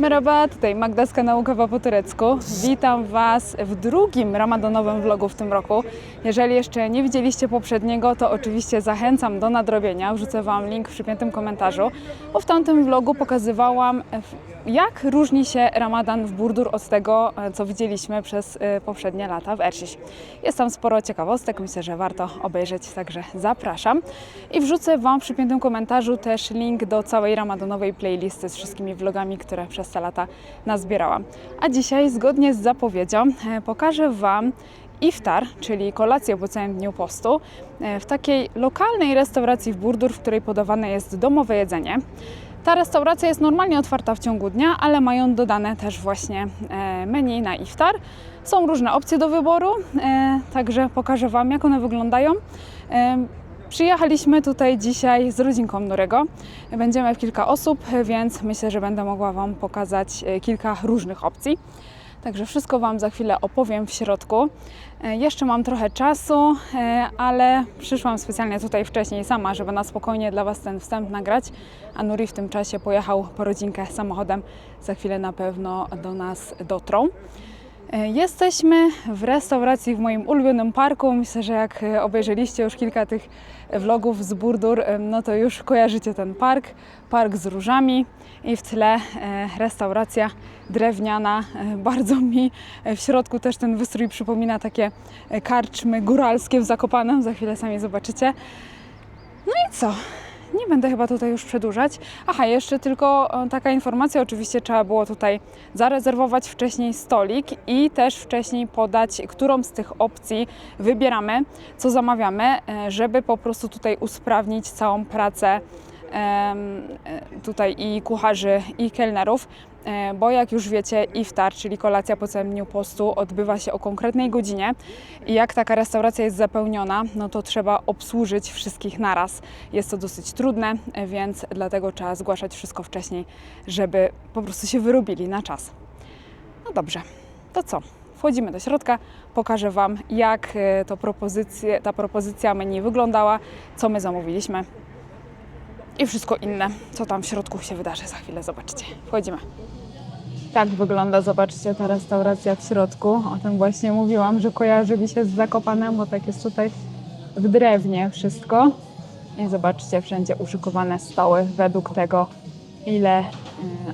merhaba, tutaj Magda z kanału Kawa po turecku. Witam Was w drugim ramadanowym vlogu w tym roku. Jeżeli jeszcze nie widzieliście poprzedniego, to oczywiście zachęcam do nadrobienia. Wrzucę Wam link w przypiętym komentarzu, bo w tamtym vlogu pokazywałam, jak różni się ramadan w Burdur od tego, co widzieliśmy przez poprzednie lata w Erciş. Jest tam sporo ciekawostek, myślę, że warto obejrzeć, także zapraszam. I wrzucę Wam w przypiętym komentarzu też link do całej ramadanowej playlisty z wszystkimi vlogami, które przez te lata nazbierałam. A dzisiaj, zgodnie z zapowiedzią, pokażę Wam iftar, czyli kolację po całym dniu postu, w takiej lokalnej restauracji w Burdur, w której podawane jest domowe jedzenie. Ta restauracja jest normalnie otwarta w ciągu dnia, ale mają dodane też właśnie menu na iftar. Są różne opcje do wyboru, także pokażę Wam, jak one wyglądają. Przyjechaliśmy tutaj dzisiaj z rodzinką Nurego. Będziemy w kilka osób, więc myślę, że będę mogła Wam pokazać kilka różnych opcji. Także wszystko Wam za chwilę opowiem w środku. Jeszcze mam trochę czasu, ale przyszłam specjalnie tutaj wcześniej sama, żeby na spokojnie dla Was ten wstęp nagrać. A Nuri w tym czasie pojechał po rodzinkę samochodem. Za chwilę na pewno do nas dotrą. Jesteśmy w restauracji w moim ulubionym parku. Myślę, że jak obejrzeliście już kilka tych vlogów z Burdur, no to już kojarzycie ten park. Park z różami i w tle restauracja drewniana. Bardzo mi w środku też ten wystrój przypomina takie karczmy góralskie w Zakopanem. Za chwilę sami zobaczycie. No i co? Nie będę chyba tutaj już przedłużać. Aha, jeszcze tylko taka informacja, oczywiście trzeba było tutaj zarezerwować wcześniej stolik i też wcześniej podać, którą z tych opcji wybieramy, co zamawiamy, żeby po prostu tutaj usprawnić całą pracę tutaj i kucharzy, i kelnerów, bo jak już wiecie, iftar, czyli kolacja po całym dniu postu, odbywa się o konkretnej godzinie i jak taka restauracja jest zapełniona, no to trzeba obsłużyć wszystkich naraz. Jest to dosyć trudne, więc dlatego trzeba zgłaszać wszystko wcześniej, żeby po prostu się wyrobili na czas. No dobrze, to co? Wchodzimy do środka, pokażę Wam, jak ta propozycja menu wyglądała, co my zamówiliśmy i wszystko inne, co tam w środku się wydarzy. Za chwilę zobaczycie. Wchodzimy. Tak wygląda, zobaczcie, ta restauracja w środku. O tym właśnie mówiłam, że kojarzy mi się z Zakopanem, bo tak jest tutaj w drewnie wszystko. I zobaczcie, wszędzie uszykowane stoły według tego, ile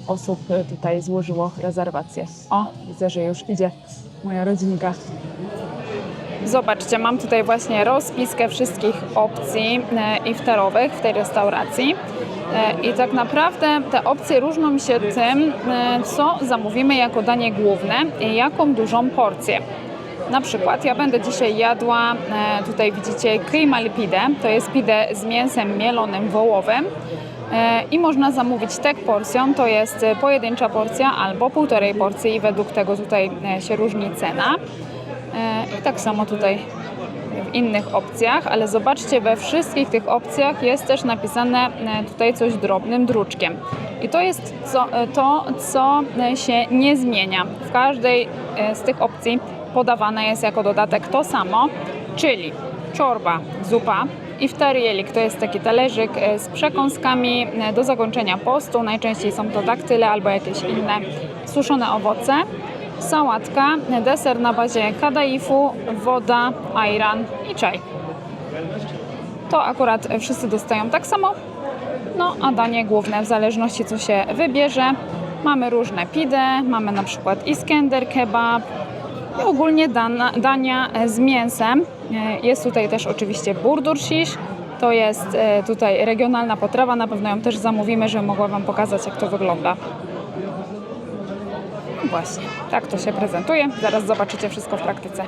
osób tutaj złożyło rezerwację. O, widzę, że już idzie moja rodzinka. Zobaczcie, mam tutaj właśnie rozpiskę wszystkich opcji iftarowych w tej restauracji. I tak naprawdę te opcje różnią się tym, co zamówimy jako danie główne i jaką dużą porcję. Na przykład ja będę dzisiaj jadła, tutaj widzicie, kıymalı pide, to jest pide z mięsem mielonym wołowym. I można zamówić tek porcją, to jest pojedyncza porcja albo półtorej porcji i według tego tutaj się różni cena. I tak samo tutaj w innych opcjach, ale zobaczcie, we wszystkich tych opcjach jest też napisane tutaj coś drobnym druczkiem. I to jest to, co się nie zmienia. W każdej z tych opcji podawane jest jako dodatek to samo, czyli czorba, zupa, iftarielik, to jest taki talerzyk z przekąskami do zakończenia postu. Najczęściej są to daktyle albo jakieś inne suszone owoce. Sałatka, deser na bazie kadaifu, woda, ajran i czaj. To akurat wszyscy dostają tak samo. No a danie główne, w zależności co się wybierze, mamy różne pide, mamy na przykład iskender, kebab i ogólnie dania z mięsem. Jest tutaj też oczywiście burdur shish. To jest tutaj regionalna potrawa, na pewno ją też zamówimy, żeby mogła Wam pokazać, jak to wygląda. Właśnie, tak to się prezentuje. Zaraz zobaczycie wszystko w praktyce.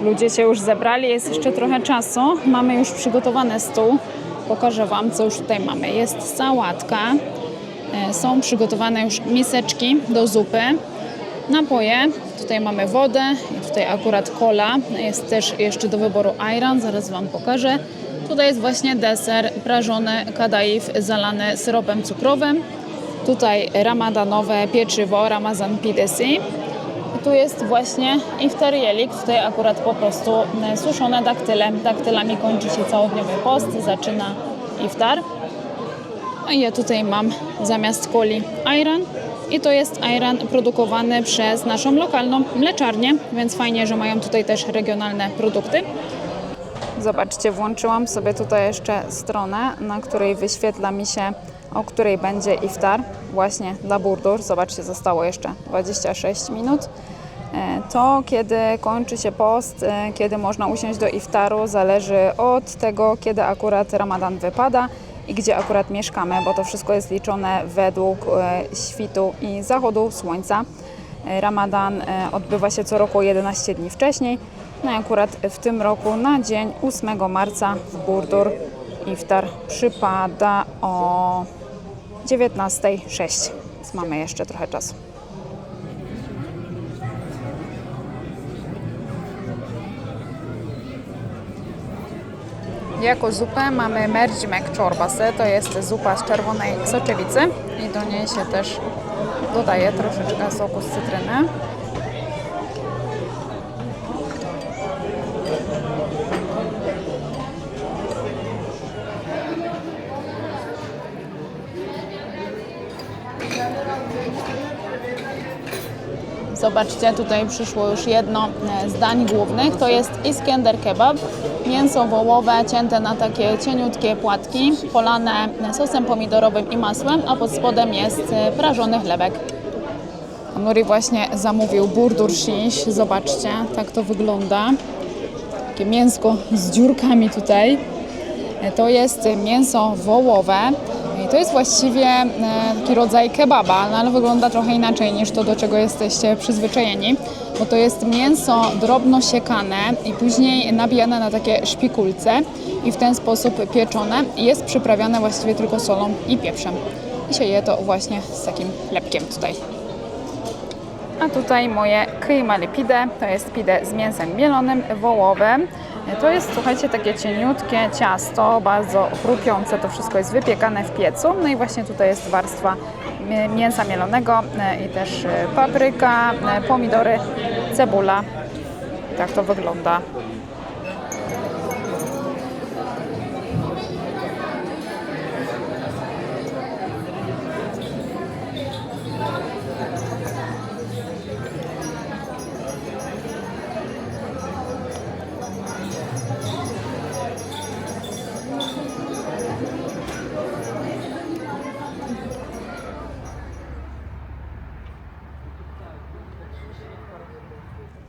Ludzie się już zebrali, jest jeszcze trochę czasu. Mamy już przygotowany stół. Pokażę Wam, co już tutaj mamy. Jest sałatka, są przygotowane już miseczki do zupy, napoje. Tutaj mamy wodę i tutaj akurat cola. Jest też jeszcze do wyboru ayran, zaraz Wam pokażę. Tutaj jest właśnie deser prażony kadaif zalany syropem cukrowym. Tutaj ramadanowe pieczywo, Ramazan pidesi. I tu jest właśnie iftarielik, tutaj akurat po prostu suszone daktyle. Daktylami kończy się całodniowy post, zaczyna iftar. No i ja tutaj mam zamiast coli ayran. I to jest ajran produkowany przez naszą lokalną mleczarnię, więc fajnie, że mają tutaj też regionalne produkty. Zobaczcie, włączyłam sobie tutaj jeszcze stronę, na której wyświetla mi się, o której będzie iftar właśnie dla Burdur. Zobaczcie, zostało jeszcze 26 minut. To, kiedy kończy się post, kiedy można usiąść do iftaru, zależy od tego, kiedy akurat Ramadan wypada i gdzie akurat mieszkamy, bo to wszystko jest liczone według świtu i zachodu słońca. Ramadan odbywa się co roku 11 dni wcześniej. No i akurat w tym roku na dzień 8 marca w Burdur iftar przypada o 19:06, więc mamy jeszcze trochę czasu. Jako zupę mamy mercimek çorbası, to jest zupa z czerwonej soczewicy i do niej się też dodaje troszeczkę soku z cytryny. Zobaczcie, tutaj przyszło już jedno z dań głównych, to jest iskender kebab, mięso wołowe cięte na takie cieniutkie płatki, polane sosem pomidorowym i masłem, a pod spodem jest prażony chlebek. Nuri właśnie zamówił burdur shish, zobaczcie, tak to wygląda. Takie mięsko z dziurkami tutaj. To jest mięso wołowe. To jest właściwie taki rodzaj kebaba, no ale wygląda trochę inaczej niż to, do czego jesteście przyzwyczajeni, bo to jest mięso drobno siekane i później nabijane na takie szpikulce i w ten sposób pieczone i jest przyprawiane właściwie tylko solą i pieprzem. I się je to właśnie z takim chlebkiem tutaj. A tutaj moje kıymali pide, to jest pide z mięsem mielonym, wołowym. To jest, słuchajcie, takie cieniutkie ciasto, bardzo chrupiące, to wszystko jest wypiekane w piecu. No i właśnie tutaj jest warstwa mięsa mielonego i też papryka, pomidory, cebula. Tak to wygląda.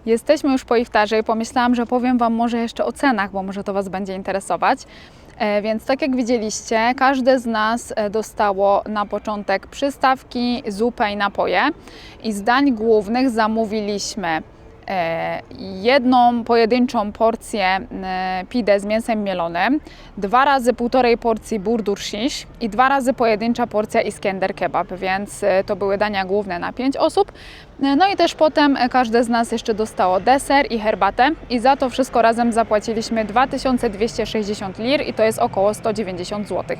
Jesteśmy już po iftarze i pomyślałam, że powiem Wam może jeszcze o cenach, bo może to Was będzie interesować. Więc tak jak widzieliście, każde z nas dostało na początek przystawki, zupę i napoje. I z dań głównych zamówiliśmy jedną pojedynczą porcję pide z mięsem mielonym, 2 razy 1,5 porcji burdur shish i 2 razy pojedyncza porcja iskender kebab, więc to były dania główne na 5 osób. No i też potem każde z nas jeszcze dostało deser i herbatę i za to wszystko razem zapłaciliśmy 2260 lir i to jest około 190 zł.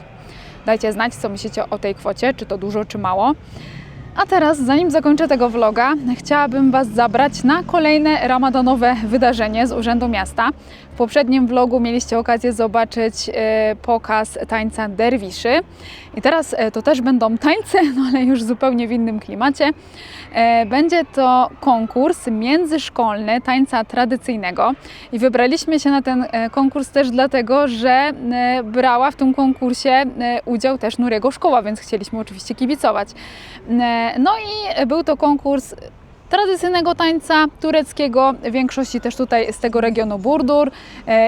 Dajcie znać, co myślicie o tej kwocie, czy to dużo, czy mało. A teraz, zanim zakończę tego vloga, chciałabym Was zabrać na kolejne ramadanowe wydarzenie z Urzędu Miasta. W poprzednim vlogu mieliście okazję zobaczyć pokaz tańca derwiszy. I teraz to też będą tańce, no ale już zupełnie w innym klimacie. Będzie to konkurs międzyszkolny tańca tradycyjnego. I wybraliśmy się na ten konkurs też dlatego, że brała w tym konkursie udział też Nuriego szkoła, więc chcieliśmy oczywiście kibicować. No i był to konkurs tradycyjnego tańca tureckiego, w większości też tutaj z tego regionu Burdur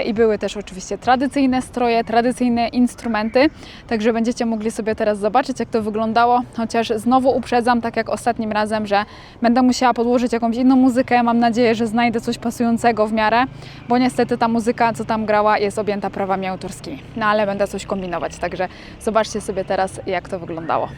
i były też oczywiście tradycyjne stroje, tradycyjne instrumenty, także będziecie mogli sobie teraz zobaczyć, jak to wyglądało, chociaż znowu uprzedzam, tak jak ostatnim razem, że będę musiała podłożyć jakąś inną muzykę, mam nadzieję, że znajdę coś pasującego w miarę, bo niestety ta muzyka, co tam grała, jest objęta prawami autorskimi, no ale będę coś kombinować, także zobaczcie sobie teraz, jak to wyglądało.